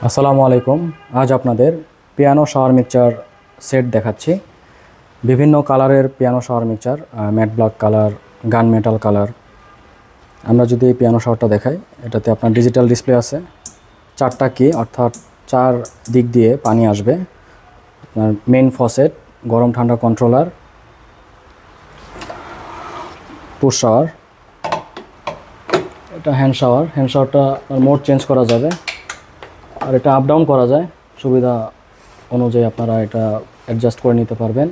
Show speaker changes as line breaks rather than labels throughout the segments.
আসসালামু আলাইকুম। আজ আপনাদের পিয়ানো শাওয়ার মিক্সচার সেট দেখাচ্ছি। বিভিন্ন কালারের piano shower mixture, matte black colour, গান মেটাল কালার। আমরা যদি এই পিয়ানো শাওয়ারটা দেখাই, এটাতে আপনার ডিজিটাল ডিসপ্লে আছে, 4টা কি অর্থাৎ 4 দিক দিয়ে পানি আসবে। আপনার মেইন ফসেট, গরম ঠান্ডা কন্ট্রোলার, পুশ শাওয়ার, এটা হ্যান্ড শাওয়ার। হ্যান্ড শাওয়ারটা মোড চেঞ্জ করা যাবে, আর এটা আপ ডাউন করা যায়, সুবিধা অনুযায়ী আপনারা এটা অ্যাডজাস্ট করে নিতে পারবেন।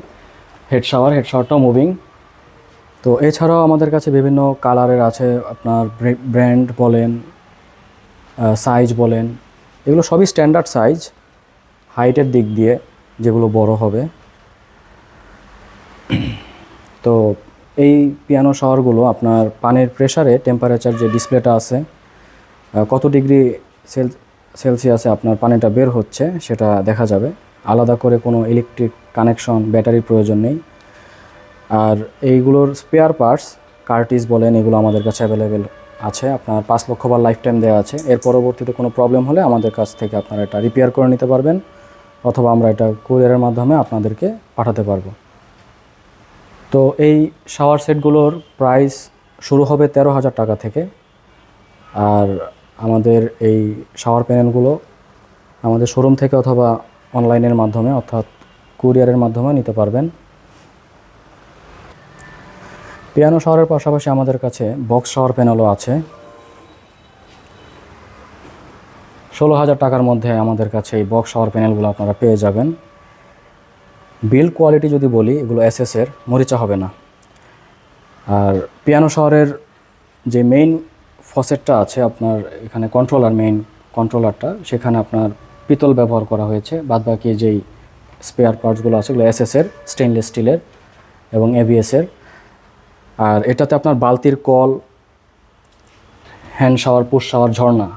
হেড শাওয়ারটাও মুভিং। তো এছাড়াও আমাদের কাছে বিভিন্ন কালারের আছে, আপনার ব্র্যান্ড বলেন, সাইজ বলেন, এগুলো সবই স্ট্যান্ডার্ড সাইজ, হাইটের দিক দিয়ে যেগুলো বড় হবে। তো এই পিয়ানো শাওয়ারগুলো আপনার পানির প্রেসারে টেম্পারেচার যে ডিসপ্লেটা আছে, কত ডিগ্রি সেলসিয়াসে আপনার পানিটা বের হচ্ছে সেটা দেখা যাবে। আলাদা করে কোনো ইলেকট্রিক কানেকশন, ব্যাটারির প্রয়োজন নেই। আর এইগুলোর স্পেয়ার পার্টস, কার্টিজ বলেন, এগুলো আমাদের কাছে অ্যাভেলেবেল আছে। আপনার 5 লক্ষ বার লাইফ টাইম দেওয়া আছে। এর পরবর্তীতে কোনো প্রবলেম হলে আমাদের কাছ থেকে আপনারা এটা রিপেয়ার করে নিতে পারবেন, অথবা আমরা এটা কুরিয়ারের মাধ্যমে আপনাদেরকে পাঠাতে পারবো। তো এই শাওয়ার সেটগুলোর প্রাইস শুরু হবে 13,000 টাকা থেকে। আর আমাদের এই শাওয়ার প্যানেলগুলো আমাদের শোরুম থেকে অথবা অনলাইনের মাধ্যমে অর্থাৎ কুরিয়ারের মাধ্যমে নিতে পারবেন। পিয়ানো শাওয়ারের পাশাপাশি আমাদের কাছে বক্স শাওয়ার প্যানেলও আছে। 16,000 টাকার মধ্যে আমাদের কাছে এই বক্স শাওয়ার প্যানেলগুলো আপনারা পেয়ে যাবেন। বিল্ড কোয়ালিটি যদি বলি, এগুলো এসএসের, মরিচা হবে না। আর পিয়ানো শাওয়ারের যে মেইন ফসেটটা আছে আপনার এখানে মেইন কন্ট্রোলারটা, সেখানে আপনার পিতল ব্যবহার করা হয়েছে। বাদবাকি যেই স্পেয়ার পার্টসগুলো আছে এগুলো এসএসের, স্টেনলেস স্টিলের এবং এবিএসের। আর এটাতে আপনার বালতির কল, হ্যান্ড শাওয়ার, পুশ শাওয়ার, ঝর্ণা,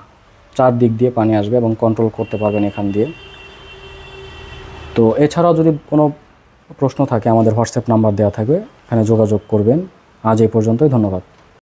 4 দিক দিয়ে পানি আসবে এবং কন্ট্রোল করতে পারবেন এখান দিয়ে। তো এছাড়াও যদি কোনো প্রশ্ন থাকে আমাদের হোয়াটসঅ্যাপ নাম্বার দেওয়া থাকবে, এখানে যোগাযোগ করবেন। আজ এই পর্যন্তই, ধন্যবাদ।